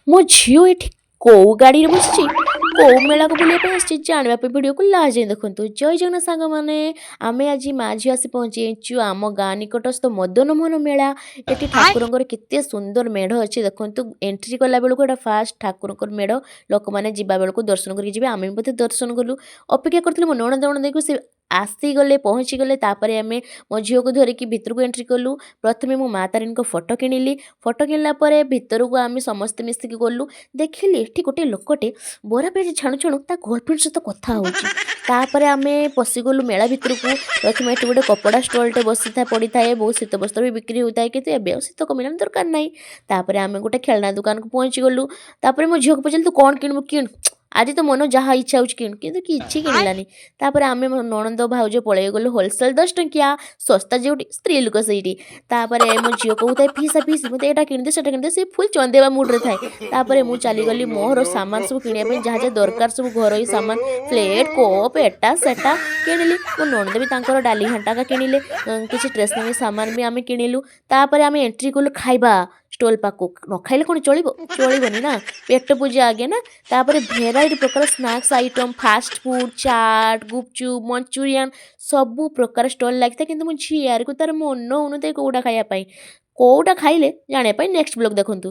ମୋ ଝିଅ ଏଠି କୋଉ ଗାଡ଼ିରେ ବସିଛି କୋଉ ମେଳାକୁ ବୁଲିବା ପାଇଁ ଆସିଛି ଜାଣିବା ପାଇଁ ଭିଡ଼ିଓକୁ ଲାଷ୍ଟ ଯାଏଁ ଦେଖନ୍ତୁ। ଜୟ ଜଗନ୍ନାଥ ସାଙ୍ଗମାନେ, ଆମେ ଆଜି ମା ଝିଅ ଆସି ପହଞ୍ଚିଯାଇଛୁ ଆମ ଗାଁ ନିକଟସ୍ଥ ମଦନମୋହନ ମେଳା। ଏଠି ଠାକୁରଙ୍କର କେତେ ସୁନ୍ଦର ମେଢ଼ ଅଛି ଦେଖନ୍ତୁ। ଏଣ୍ଟ୍ରି କଲାବେଳକୁ ଏଇଟା ଫାଷ୍ଟ ଠାକୁରଙ୍କର ମେଢ଼। ଲୋକମାନେ ଯିବା ବେଳକୁ ଦର୍ଶନ କରିକି ଯିବେ। ଆମେ ବି ମଧ୍ୟ ଦର୍ଶନ କଲୁ। ଅପେକ୍ଷା କରିଥିଲୁ ମୋ ନଣନ୍ଦ ନଣନ୍ଦେଇକୁ, ସେ ଆସିଗଲେ ପହଞ୍ଚିଗଲେ। ତାପରେ ଆମେ ମୋ ଝିଅକୁ ଧରିକି ଭିତରକୁ ଏଣ୍ଟ୍ରି କଲୁ। ପ୍ରଥମେ ମୁଁ ମା ତାରିଣୀଙ୍କ ଫଟୋ କିଣିଲି। ଫଟୋ କିଣିଲା ପରେ ଭିତରକୁ ଆମେ ସମସ୍ତେ ମିଶିକି ଗଲୁ। ଦେଖିଲି ଏଠି ଗୋଟେ ଲୋକଟେ ବରା ପିଆଜି ଛାଣୁ ଛାଣୁ ତା ଗର୍ଲଫ୍ରେଣ୍ଡ ସହିତ କଥା ହେଉଛି। ତାପରେ ଆମେ ପଶିଗଲୁ ମେଳା ଭିତରକୁ। ପ୍ରଥମେ ଏଠି ଗୋଟେ କପଡ଼ା ଷ୍ଟଲ୍ଟେ ପଡ଼ିଥାଏ, ବହୁତ ଶୀତ ବସ୍ତ୍ର ବି ବିକ୍ରି ହେଉଥାଏ, କିନ୍ତୁ ଏବେ ଆଉ ଶୀତ କମିଲାଣି, ଦରକାର ନାହିଁ। ତାପରେ ଆମେ ଗୋଟେ ଖେଳନା ଦୋକାନକୁ ପହଞ୍ଚିଗଲୁ। ତାପରେ ମୋ ଝିଅକୁ ପଚାରିଲି ତୁ କ'ଣ କିଣିବୁ କିଣୁ, ଆଜି ତ ମନ ଯାହା ଇଚ୍ଛା ହେଉଛି କିଣୁ, କିନ୍ତୁ କିଛି କିଣିଲାନି। ତାପରେ ଆମେ ମୋ ନଣନ୍ଦ ଭାଉଜ ପଳେଇଗଲୁ ହୋଲସେଲ୍ 10 ଟଙ୍କିଆ ଶସ୍ତା ଯେଉଁଠି ସ୍ତ୍ରୀ ଲୋକ ସେଇଠି। ତାପରେ ମୋ ଝିଅ କହୁଥାଏ ପିଇସା ପିଇସି ମୋତେ ଏଇଟା କିଣିଦେ ସେଟା କିଣିଦେ, ସେ ଫୁଲ୍ ଚନ୍ଦେଇବା ମୁଡ଼୍ରେ ଥାଏ। ତାପରେ ମୁଁ ଚାଲିଗଲି ମୋର ସାମାନ ସବୁ କିଣିବା ପାଇଁ, ଯାହା ଯାହା ଦରକାର ସବୁ ଘରୋଇ ସାମାନ, ପ୍ଲେଟ୍ କପ୍ ଏଟା ସେଟା କିଣିଲି। ମୋ ନଣନ୍ଦ ବି ତାଙ୍କର ଡାଲି ଘାଣ୍ଟାକା କିଣିଲେ। କିଛି ଷ୍ଟେସନାରୀ ସାମାନ ବି ଆମେ କିଣିଲୁ। ତାପରେ ଆମେ ଏଣ୍ଟ୍ରି କଲୁ ଖାଇବା ଷ୍ଟଲ୍ ପାଖକୁ। ନ ଖାଇଲେ କ'ଣ ଚଳିବ, ଚଳିବନି ନା, ପେଟ ପୂଜା ଆଗେ ନା। ତାପରେ ଭେରାଇଟି ପ୍ରକାର snacks item, fast food, chaat, gupchup, Manchurian ସବୁ ପ୍ରକାର ଷ୍ଟଲ୍ ଲାଗିଥାଏ। କିନ୍ତୁ ମୋ ଝିଆରୀକୁ ତାର ମନ ହଉନଥାଏ କୋଉଟା ଖାଇବା ପାଇଁ। କୋଉଟା ଖାଇଲେ ଜାଣିବା ପାଇଁ ନେକ୍ସଟ ବ୍ଲଗ୍ ଦେଖନ୍ତୁ।